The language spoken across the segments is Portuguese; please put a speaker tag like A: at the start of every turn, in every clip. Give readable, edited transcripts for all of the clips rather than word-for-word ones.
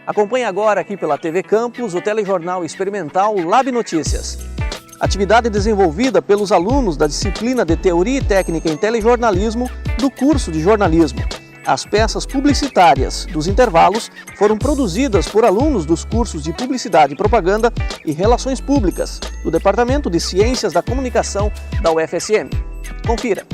A: Acompanhe agora aqui pela TV Campus o telejornal experimental Lab Notícias. Atividade desenvolvida pelos alunos da disciplina de Teoria e Técnica em Telejornalismo do curso de jornalismo. As peças publicitárias dos intervalos foram produzidas por alunos dos cursos de Publicidade e Propaganda e Relações Públicas, do Departamento de Ciências da Comunicação da UFSM. Confira!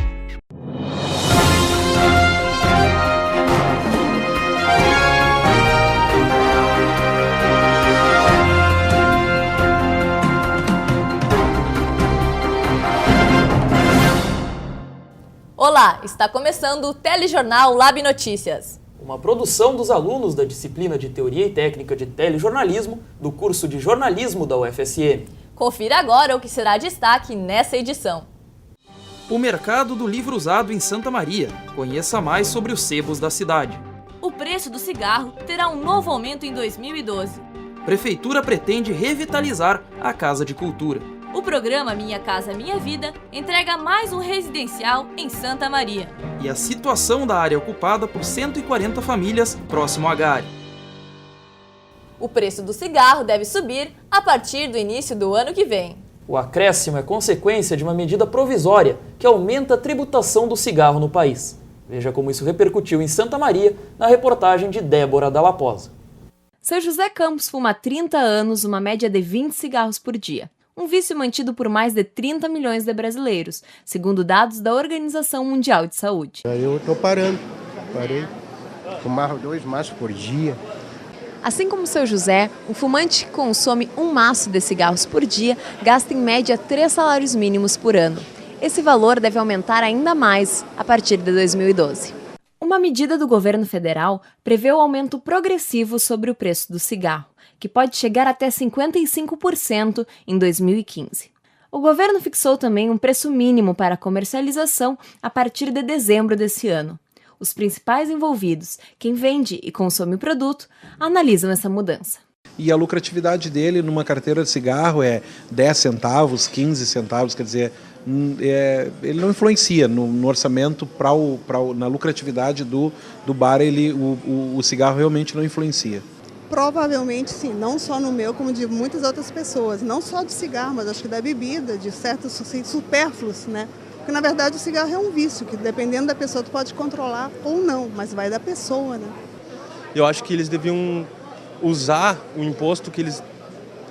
B: Olá, está começando o telejornal Lab Notícias.
C: Uma produção dos alunos da disciplina de Teoria e Técnica de Telejornalismo do curso de Jornalismo da UFSM.
B: Confira agora o que será destaque nessa edição.
C: O mercado do livro usado em Santa Maria. Conheça mais sobre os sebos da cidade.
B: O preço do cigarro terá um novo aumento em 2012.
C: Prefeitura pretende revitalizar a Casa de Cultura.
B: O programa Minha Casa Minha Vida entrega mais um residencial em Santa Maria.
C: E a situação da área ocupada por 140 famílias próximo à Gare.
B: O preço do cigarro deve subir a partir do início do ano que vem.
C: O acréscimo é consequência de uma medida provisória que aumenta a tributação do cigarro no país. Veja como isso repercutiu em Santa Maria na reportagem de Débora Dalla Posa.
B: Seu José Campos fuma há 30 anos uma média de 20 cigarros por dia. Um vício mantido por mais de 30 milhões de brasileiros, segundo dados da Organização Mundial de Saúde.
D: Eu estou parei. Fumava 2 maços por dia.
B: Assim como seu José, um fumante que consome um maço de cigarros por dia gasta em média 3 salários mínimos por ano. Esse valor deve aumentar ainda mais a partir de 2012. Uma medida do governo federal prevê o aumento progressivo sobre o preço do cigarro, que pode chegar até 55% em 2015. O governo fixou também um preço mínimo para a comercialização a partir de dezembro desse ano. Os principais envolvidos, quem vende e consome o produto, analisam essa mudança.
E: E a lucratividade dele numa carteira de cigarro é 10 centavos, 15 centavos, quer dizer, ele não influencia no orçamento, na lucratividade do bar, o cigarro realmente não influencia.
F: Provavelmente sim, não só no meu, como de muitas outras pessoas, não só do cigarro, mas acho que da bebida, de certos supérfluos, né? Porque na verdade o cigarro é um vício, que dependendo da pessoa tu pode controlar ou não, mas vai da pessoa, né?
G: Eu acho que eles deviam usar o imposto que eles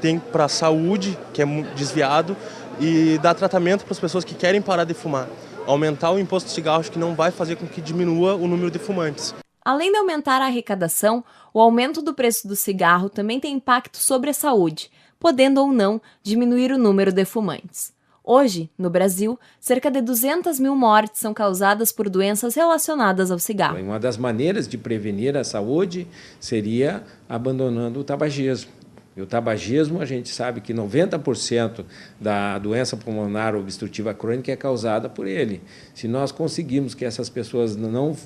G: têm para a saúde, que é desviado, e dar tratamento para as pessoas que querem parar de fumar. Aumentar o imposto de cigarro acho que não vai fazer com que diminua o número de fumantes.
B: Além de aumentar a arrecadação, o aumento do preço do cigarro também tem impacto sobre a saúde, podendo ou não diminuir o número de fumantes. Hoje, no Brasil, cerca de 200 mil mortes são causadas por doenças relacionadas ao cigarro.
H: Uma das maneiras de prevenir a saúde seria abandonando o tabagismo. E o tabagismo, a gente sabe que 90% da doença pulmonar obstrutiva crônica é causada por ele. Se nós conseguirmos que essas pessoas não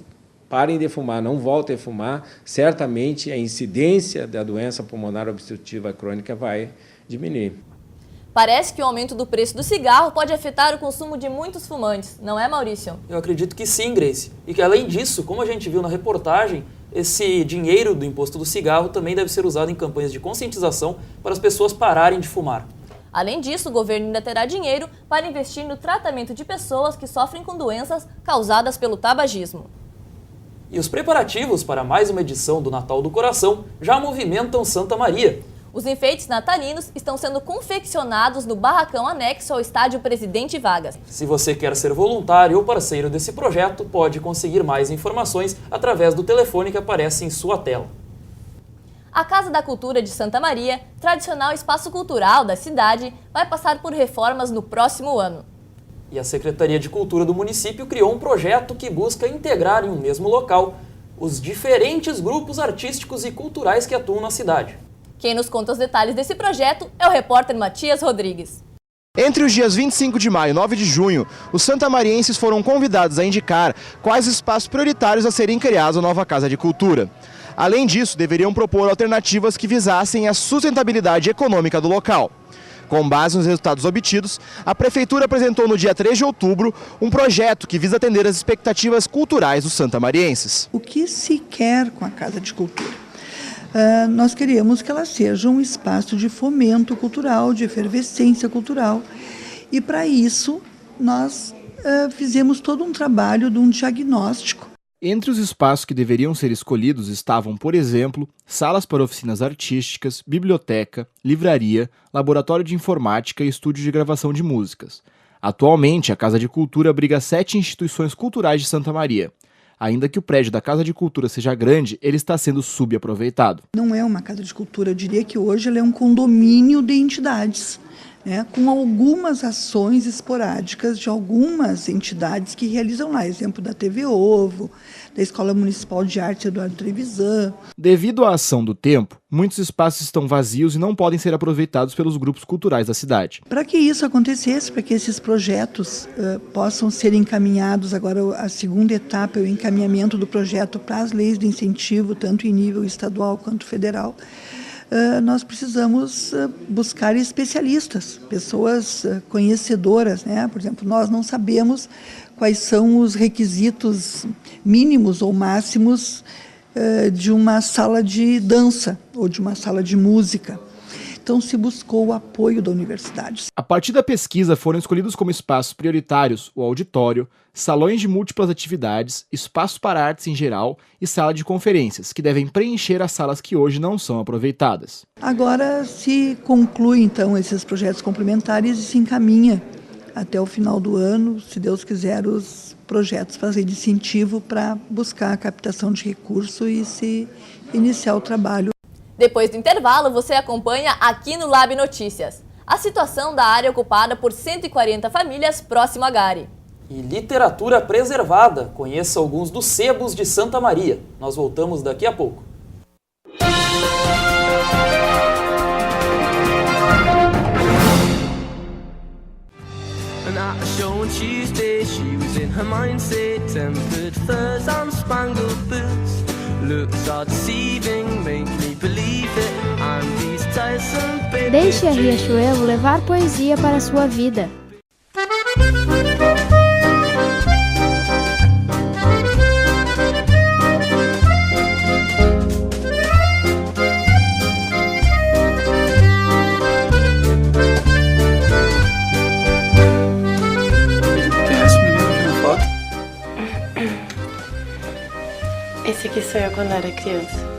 H: parem de fumar, não voltem a fumar, certamente a incidência da doença pulmonar obstrutiva crônica vai diminuir.
B: Parece que o aumento do preço do cigarro pode afetar o consumo de muitos fumantes, não é, Maurício?
C: Eu acredito que sim, Grace. E que além disso, como a gente viu na reportagem, esse dinheiro do imposto do cigarro também deve ser usado em campanhas de conscientização para as pessoas pararem de fumar.
B: Além disso, o governo ainda terá dinheiro para investir no tratamento de pessoas que sofrem com doenças causadas pelo tabagismo.
C: E os preparativos para mais uma edição do Natal do Coração já movimentam Santa Maria.
B: Os enfeites natalinos estão sendo confeccionados no barracão anexo ao estádio Presidente Vargas.
C: Se você quer ser voluntário ou parceiro desse projeto, pode conseguir mais informações através do telefone que aparece em sua tela.
B: A Casa da Cultura de Santa Maria, tradicional espaço cultural da cidade, vai passar por reformas no próximo ano.
C: E a Secretaria de Cultura do município criou um projeto que busca integrar em um mesmo local os diferentes grupos artísticos e culturais que atuam na cidade.
B: Quem nos conta os detalhes desse projeto é o repórter Matias Rodrigues.
I: Entre os dias 25 de maio e 9 de junho, os santamarienses foram convidados a indicar quais espaços prioritários a serem criados na nova Casa de Cultura. Além disso, deveriam propor alternativas que visassem a sustentabilidade econômica do local. Com base nos resultados obtidos, a Prefeitura apresentou no dia 3 de outubro um projeto que visa atender as expectativas culturais dos santamarienses.
J: O que se quer com a Casa de Cultura? nós queremos que ela seja um espaço de fomento cultural, de efervescência cultural. E para isso nós fizemos todo um trabalho de um diagnóstico.
I: Entre os espaços que deveriam ser escolhidos estavam, por exemplo, salas para oficinas artísticas, biblioteca, livraria, laboratório de informática e estúdio de gravação de músicas. Atualmente, a Casa de Cultura abriga 7 instituições culturais de Santa Maria. Ainda que o prédio da Casa de Cultura seja grande, ele está sendo subaproveitado.
J: Não é uma casa de cultura, eu diria que hoje ela é um condomínio de entidades, né, com algumas ações esporádicas de algumas entidades que realizam lá. Exemplo da TV Ovo, da Escola Municipal de Arte Eduardo Trevisan.
I: Devido à ação do tempo, muitos espaços estão vazios e não podem ser aproveitados pelos grupos culturais da cidade.
J: Para que isso acontecesse, para que esses projetos possam ser encaminhados, agora a segunda etapa é o encaminhamento do projeto para as leis de incentivo, tanto em nível estadual quanto federal, nós precisamos buscar especialistas, pessoas conhecedoras, né? Por exemplo, nós não sabemos quais são os requisitos mínimos ou máximos de uma sala de dança ou de uma sala de música. Então se buscou o apoio da universidade.
I: A partir da pesquisa foram escolhidos como espaços prioritários o auditório, salões de múltiplas atividades, espaços para artes em geral e sala de conferências, que devem preencher as salas que hoje não são aproveitadas.
J: Agora se conclui então esses projetos complementares e se encaminha até o final do ano, se Deus quiser, os projetos fazer de incentivo para buscar a captação de recursos e se iniciar o trabalho.
K: Depois do intervalo, você acompanha aqui no Lab Notícias a situação da área ocupada por 140 famílias próximo a Gare.
C: E literatura preservada. Conheça alguns dos sebos de Santa Maria. Nós voltamos daqui a pouco.
L: Deixe a Riachuelo levar poesia para a sua vida.
M: Esse aqui sou eu quando era criança.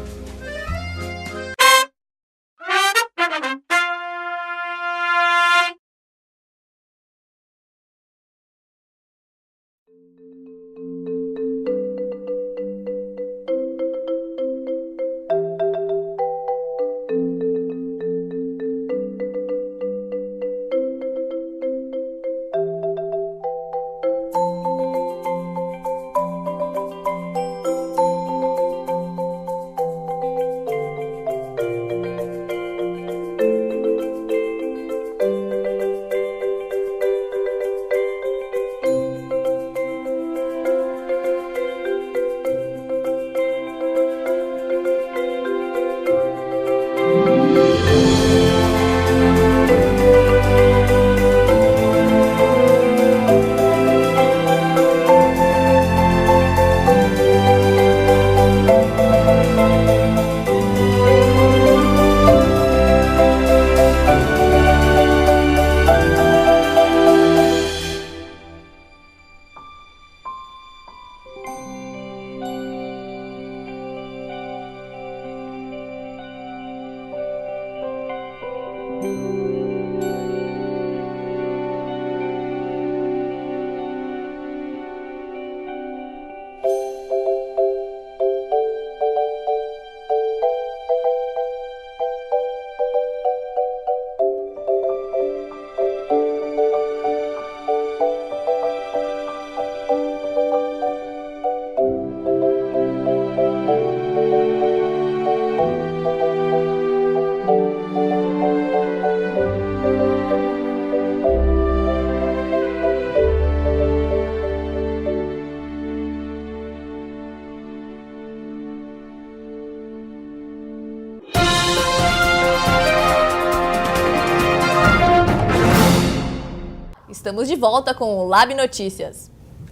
K: Estamos de volta com o Lab Notícias.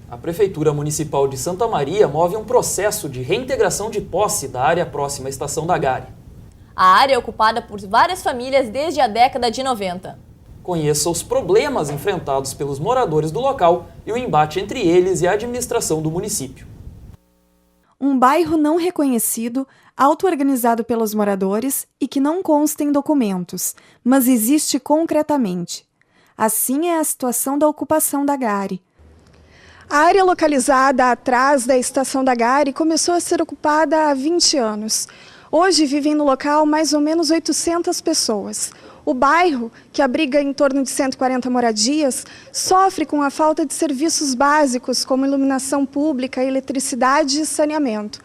C: A Prefeitura Municipal de Santa Maria move um processo de reintegração de posse da área próxima à Estação da Gare.
K: A área é ocupada por várias famílias desde a década de 90.
C: Conheça os problemas enfrentados pelos moradores do local e o embate entre eles e a administração do município.
N: Um bairro não reconhecido, auto-organizado pelos moradores e que não consta em documentos, mas existe concretamente. Assim é a situação da ocupação da Gari.
O: A área localizada atrás da estação da Gari começou a ser ocupada há 20 anos. Hoje vivem no local mais ou menos 800 pessoas. O bairro, que abriga em torno de 140 moradias, sofre com a falta de serviços básicos como iluminação pública, eletricidade e saneamento.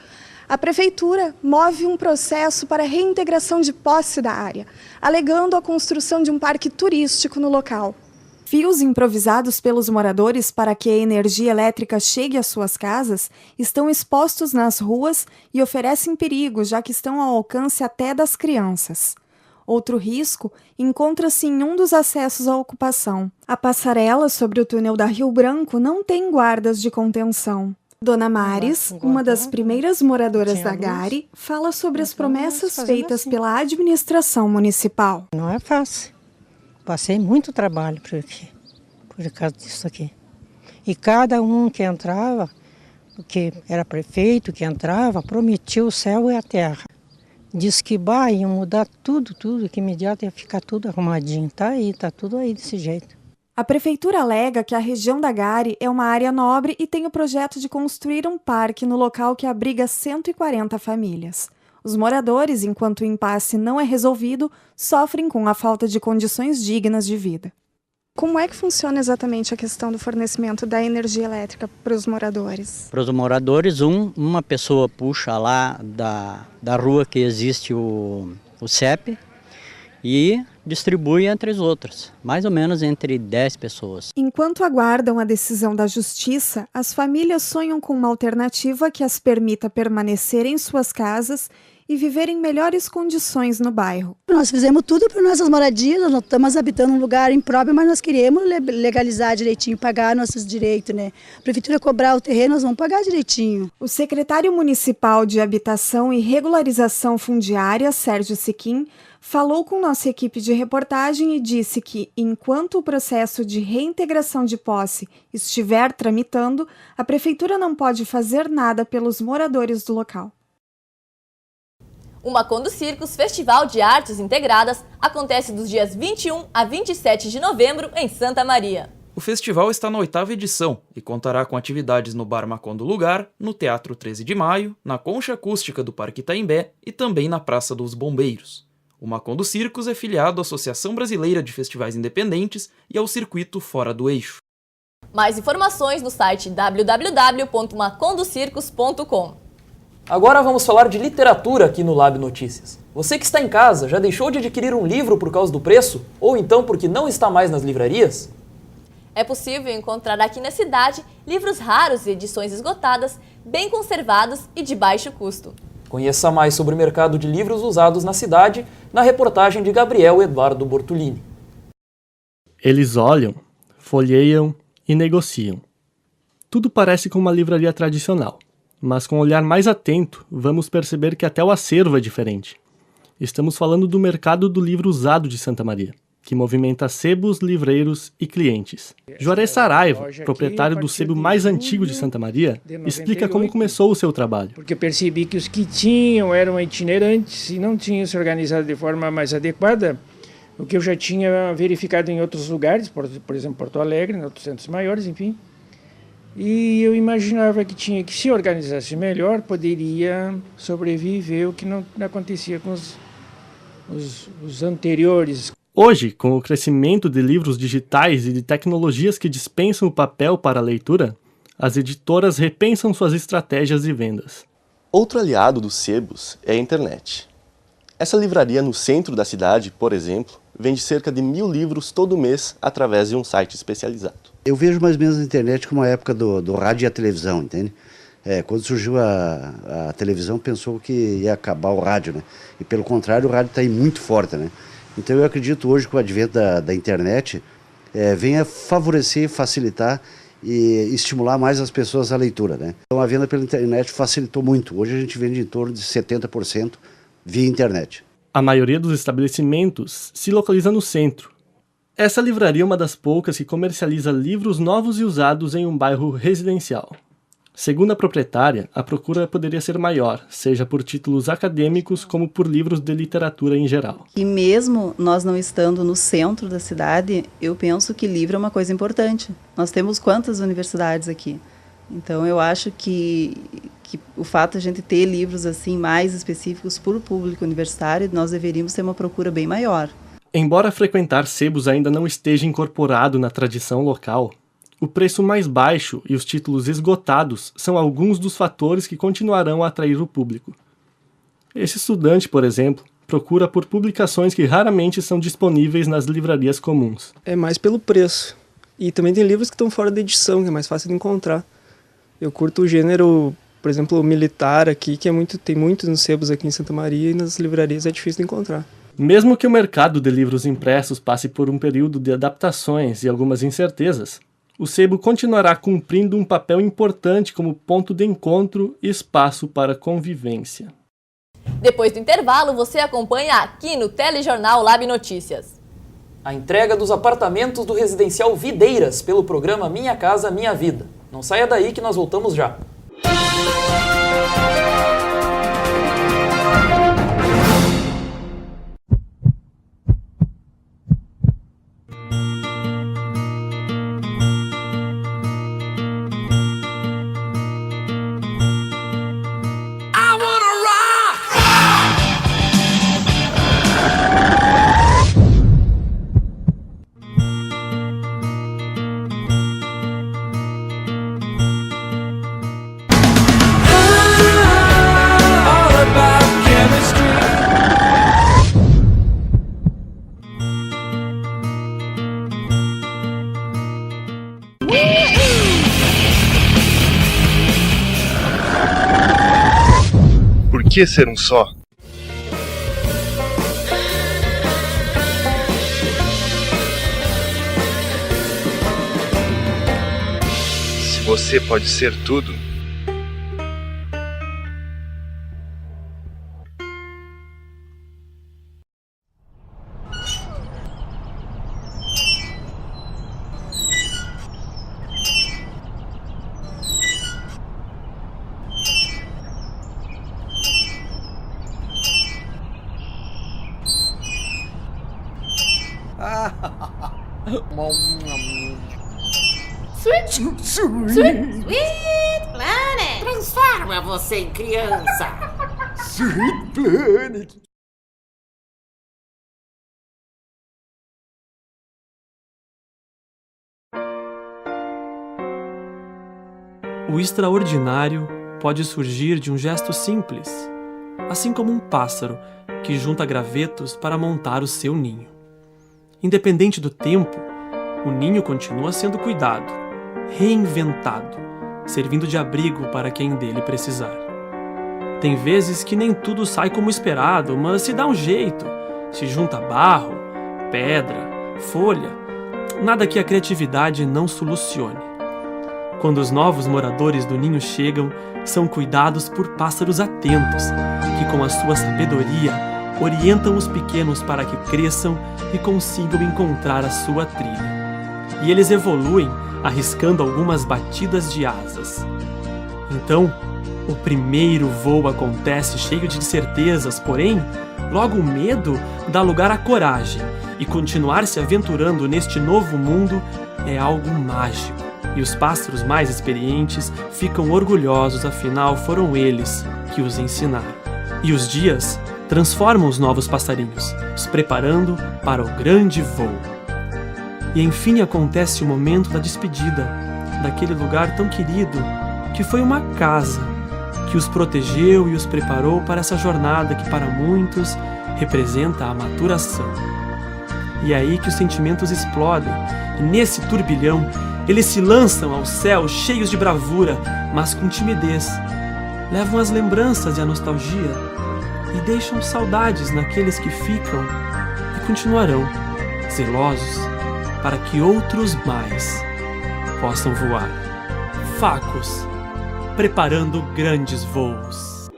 O: A Prefeitura move um processo para a reintegração de posse da área, alegando a construção de um parque turístico no local.
N: Fios improvisados pelos moradores para que a energia elétrica chegue às suas casas estão expostos nas ruas e oferecem perigo, já que estão ao alcance até das crianças. Outro risco encontra-se em um dos acessos à ocupação. A passarela sobre o túnel da Rio Branco não tem guardas de contenção. Dona Maris, uma das primeiras moradoras da Gari, fala sobre as promessas feitas pela administração municipal.
P: Não é fácil. Passei muito trabalho por causa disso aqui. E cada um que entrava, que era prefeito, que entrava, prometia o céu e a terra. Disse que iam mudar tudo, que imediato ia ficar tudo arrumadinho. Tá tudo aí desse jeito.
N: A prefeitura alega que a região da Gari é uma área nobre e tem o projeto de construir um parque no local que abriga 140 famílias. Os moradores, enquanto o impasse não é resolvido, sofrem com a falta de condições dignas de vida.
O: Como é que funciona exatamente a questão do fornecimento da energia elétrica para os moradores?
Q: Para os moradores, uma pessoa puxa lá da rua que existe o CEP e distribui entre as outras, mais ou menos entre 10 pessoas.
N: Enquanto aguardam a decisão da justiça, as famílias sonham com uma alternativa que as permita permanecer em suas casas e viver em melhores condições no bairro.
R: Nós fizemos tudo para nossas moradias, nós estamos habitando um lugar impróprio, mas nós queremos legalizar direitinho, pagar nossos direitos, né? A prefeitura cobrar o terreno, nós vamos pagar direitinho.
N: O secretário municipal de Habitação e Regularização Fundiária, Sérgio Siquim, falou com nossa equipe de reportagem e disse que, enquanto o processo de reintegração de posse estiver tramitando, a prefeitura não pode fazer nada pelos moradores do local.
K: O Macondo Circos Festival de Artes Integradas acontece dos dias 21 a 27 de novembro em Santa Maria.
C: O festival está na 8ª edição e contará com atividades no Bar Macondo Lugar, no Teatro 13 de Maio, na Concha Acústica do Parque Itaimbé e também na Praça dos Bombeiros. O Macondo Circos é filiado à Associação Brasileira de Festivais Independentes e ao Circuito Fora do Eixo.
K: Mais informações no site www.macondocircos.com.
C: Agora vamos falar de literatura aqui no Lab Notícias. Você que está em casa, já deixou de adquirir um livro por causa do preço? Ou então porque não está mais nas livrarias?
K: É possível encontrar aqui na cidade livros raros e edições esgotadas, bem conservados e de baixo custo.
C: Conheça mais sobre o mercado de livros usados na cidade na reportagem de Gabriel Eduardo Bortolini.
S: Eles olham, folheiam e negociam. Tudo parece com uma livraria tradicional. Mas com um olhar mais atento, vamos perceber que até o acervo é diferente. Estamos falando do mercado do livro usado de Santa Maria, que movimenta sebos, livreiros e clientes. Juarez Saraiva, proprietário do sebo mais antigo de Santa Maria, explica como começou o seu trabalho.
T: Porque percebi que os que tinham eram itinerantes e não tinham se organizado de forma mais adequada, o que eu já tinha verificado em outros lugares, por exemplo, Porto Alegre, em outros centros maiores, enfim. E eu imaginava que tinha que se organizasse melhor, poderia sobreviver o que não acontecia com os anteriores.
S: Hoje, com o crescimento de livros digitais e de tecnologias que dispensam o papel para a leitura, as editoras repensam suas estratégias de vendas.
U: Outro aliado dos sebos é a internet. Essa livraria no centro da cidade, por exemplo, vende cerca de 1000 livros todo mês através de um site especializado.
V: Eu vejo mais ou menos a internet como a época do rádio e a televisão, entende? Quando surgiu a televisão, pensou que ia acabar o rádio, né? E pelo contrário, o rádio está aí muito forte, né? Então eu acredito hoje que o advento da internet venha favorecer, facilitar e estimular mais as pessoas à leitura, né? Então a venda pela internet facilitou muito. Hoje a gente vende em torno de 70% via internet.
S: A maioria dos estabelecimentos se localiza no centro. Essa livraria é uma das poucas que comercializa livros novos e usados em um bairro residencial. Segundo a proprietária, a procura poderia ser maior, seja por títulos acadêmicos como por livros de literatura em geral.
A: E mesmo nós não estando no centro da cidade, eu penso que livro é uma coisa importante. Nós temos quantas universidades aqui? Então eu acho que o fato de a gente ter livros assim mais específicos para o público universitário, nós deveríamos ter uma procura bem maior.
S: Embora frequentar sebos ainda não esteja incorporado na tradição local, o preço mais baixo e os títulos esgotados são alguns dos fatores que continuarão a atrair o público. Esse estudante, por exemplo, procura por publicações que raramente são disponíveis nas livrarias comuns.
D: É mais pelo preço. E também tem livros que estão fora da edição, que é mais fácil de encontrar. Eu curto o gênero, por exemplo, militar aqui, que tem muito nos sebos aqui em Santa Maria, e nas livrarias é difícil de encontrar.
S: Mesmo que o mercado de livros impressos passe por um período de adaptações e algumas incertezas, o sebo continuará cumprindo um papel importante como ponto de encontro e espaço para convivência.
K: Depois do intervalo, você acompanha aqui no Telejornal Lab Notícias.
C: A entrega dos apartamentos do residencial Videiras pelo programa Minha Casa Minha Vida. Não saia daí que nós voltamos já.
I: Por que ser um só? Se você pode ser tudo,
W: Sweet Planet! Transforma você em criança! Sweet Planet!
X: O extraordinário pode surgir de um gesto simples, assim como um pássaro que junta gravetos para montar o seu ninho. Independente do tempo, o ninho continua sendo cuidado, reinventado, servindo de abrigo para quem dele precisar. Tem vezes que nem tudo sai como esperado, mas se dá um jeito, se junta barro, pedra, folha, nada que a criatividade não solucione. Quando os novos moradores do ninho chegam, são cuidados por pássaros atentos, que com a sua sabedoria orientam os pequenos para que cresçam e consigam encontrar a sua trilha. E eles evoluem, arriscando algumas batidas de asas. Então, o primeiro voo acontece cheio de incertezas, porém, logo o medo dá lugar à coragem, e continuar se aventurando neste novo mundo é algo mágico. E os pássaros mais experientes ficam orgulhosos, afinal foram eles que os ensinaram. E os dias transformam os novos passarinhos, os preparando para o grande voo. E enfim acontece o momento da despedida, daquele lugar tão querido, que foi uma casa, que os protegeu e os preparou para essa jornada que para muitos representa a maturação. E é aí que os sentimentos explodem, e nesse turbilhão, eles se lançam ao céu cheios de bravura, mas com timidez. Levam as lembranças e a nostalgia e deixam saudades naqueles que ficam e continuarão zelosos para que outros mais possam voar. Facos, preparando grandes voos.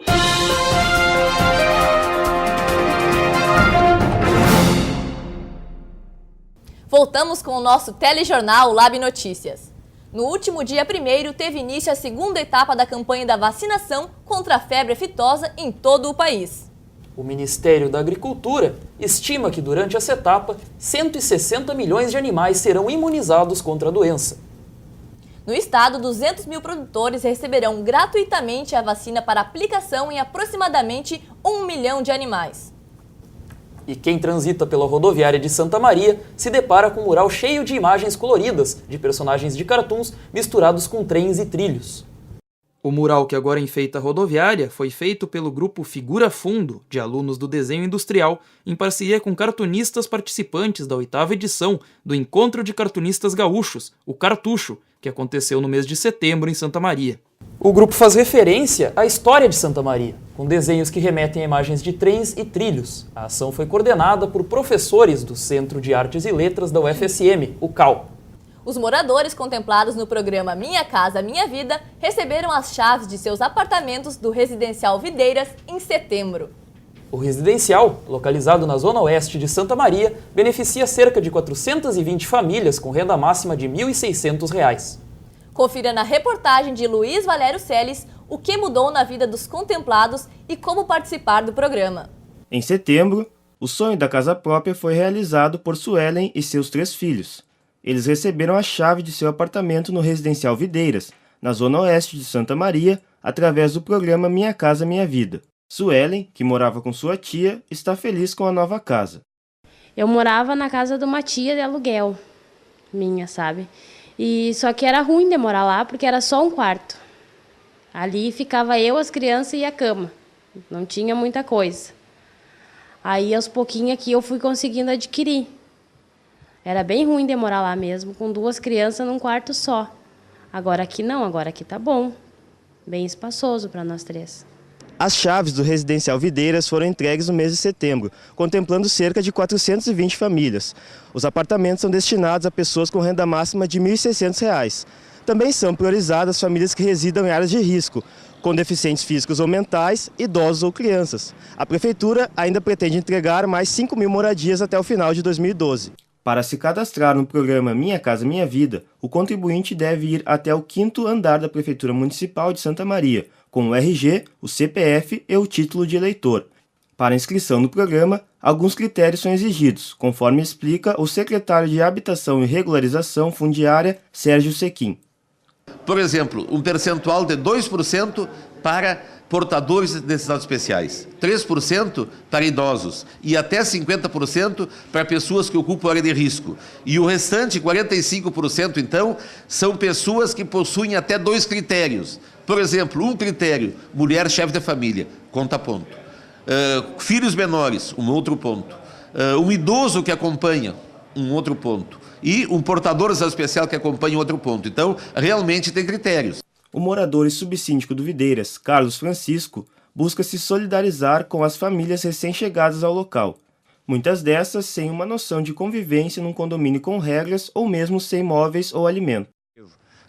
K: Voltamos com o nosso telejornal Lab Notícias. No último dia 1º, teve início a segunda etapa da campanha da vacinação contra a febre aftosa em todo o país.
C: O Ministério da Agricultura estima que durante essa etapa, 160 milhões de animais serão imunizados contra a doença.
K: No estado, 200 mil produtores receberão gratuitamente a vacina para aplicação em aproximadamente 1 milhão de animais.
C: E quem transita pela rodoviária de Santa Maria se depara com um mural cheio de imagens coloridas de personagens de cartoons misturados com trens e trilhos. O mural que agora enfeita a rodoviária foi feito pelo grupo Figura Fundo, de alunos do desenho industrial, em parceria com cartunistas participantes da 8ª edição do Encontro de Cartunistas Gaúchos, o Cartucho, que aconteceu no mês de setembro em Santa Maria. O grupo faz referência à história de Santa Maria, com desenhos que remetem a imagens de trens e trilhos. A ação foi coordenada por professores do Centro de Artes e Letras da UFSM, o CAL.
K: Os moradores contemplados no programa Minha Casa Minha Vida receberam as chaves de seus apartamentos do Residencial Videiras em setembro.
C: O residencial, localizado na zona oeste de Santa Maria, beneficia cerca de 420 famílias com renda máxima de R$ 1.600.
K: Confira na reportagem de Luiz Valério Celes o que mudou na vida dos contemplados e como participar do programa.
E: Em setembro, o sonho da casa própria foi realizado por Suelen e seus 3 filhos. Eles receberam a chave de seu apartamento no Residencial Videiras, na zona oeste de Santa Maria, através do programa Minha Casa Minha Vida. Suelen, que morava com sua tia, está feliz com a nova casa.
F: Eu morava na casa de uma tia de aluguel, minha, sabe? E só que era ruim de morar lá, porque era só um quarto. Ali ficava eu, as crianças e a cama. Não tinha muita coisa. Aí, aos pouquinhos aqui, eu fui conseguindo adquirir. Era bem ruim de morar lá mesmo, com 2 crianças num quarto só. Agora aqui não, agora aqui tá bom. Bem espaçoso para nós 3.
E: As chaves do Residencial Videiras foram entregues no mês de setembro, contemplando cerca de 420 famílias. Os apartamentos são destinados a pessoas com renda máxima de R$ 1.600. Também são priorizadas famílias que residam em áreas de risco, com deficientes físicos ou mentais, idosos ou crianças. A Prefeitura ainda pretende entregar mais 5.000 moradias até o final de 2012. Para se cadastrar no programa Minha Casa Minha Vida, o contribuinte deve ir até o 5º andar da Prefeitura Municipal de Santa Maria, com o RG, o CPF e o título de eleitor. Para inscrição no programa, alguns critérios são exigidos, conforme explica o secretário de Habitação e Regularização Fundiária, Sérgio Sequim.
G: Por exemplo, um percentual de 2% para portadores de necessidades especiais, 3% para idosos e até 50% para pessoas que ocupam área de risco. E o restante, 45%, então, são pessoas que possuem até 2 critérios. Por exemplo, um critério, mulher chefe de família, conta ponto. Filhos menores, um outro ponto. Um idoso que acompanha, um outro ponto. E um portador de necessidade especial que acompanha, um outro ponto. Então, realmente tem critérios.
E: O morador e subsíndico do Videiras, Carlos Francisco, busca se solidarizar com as famílias recém-chegadas ao local. Muitas dessas sem uma noção de convivência num condomínio com regras ou mesmo sem móveis ou alimento.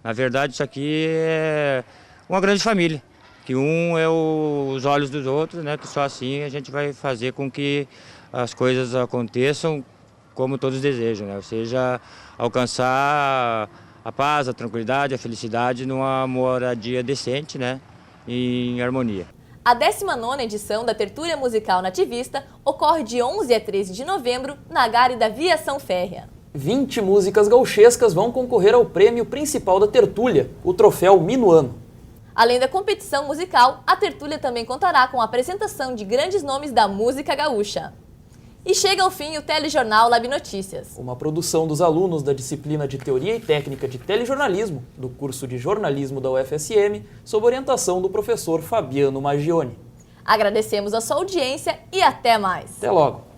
H: Na verdade, isso aqui é uma grande família, que um é os olhos dos outros, né? Que só assim a gente vai fazer com que as coisas aconteçam como todos desejam, né? Ou seja, alcançar a paz, a tranquilidade, a felicidade numa moradia decente, né? Em harmonia.
K: A 19ª edição da Tertúlia Musical Nativista ocorre de 11 a 13 de novembro na Gare da Viação Férrea.
C: 20 músicas gauchescas vão concorrer ao prêmio principal da Tertúlia, o troféu Minuano.
K: Além da competição musical, a Tertúlia também contará com a apresentação de grandes nomes da música gaúcha. E chega ao fim o telejornal Lab Notícias.
C: Uma produção dos alunos da disciplina de Teoria e Técnica de Telejornalismo, do curso de Jornalismo da UFSM, sob orientação do professor Fabiano Maggioni.
K: Agradecemos a sua audiência e até mais.
C: Até logo.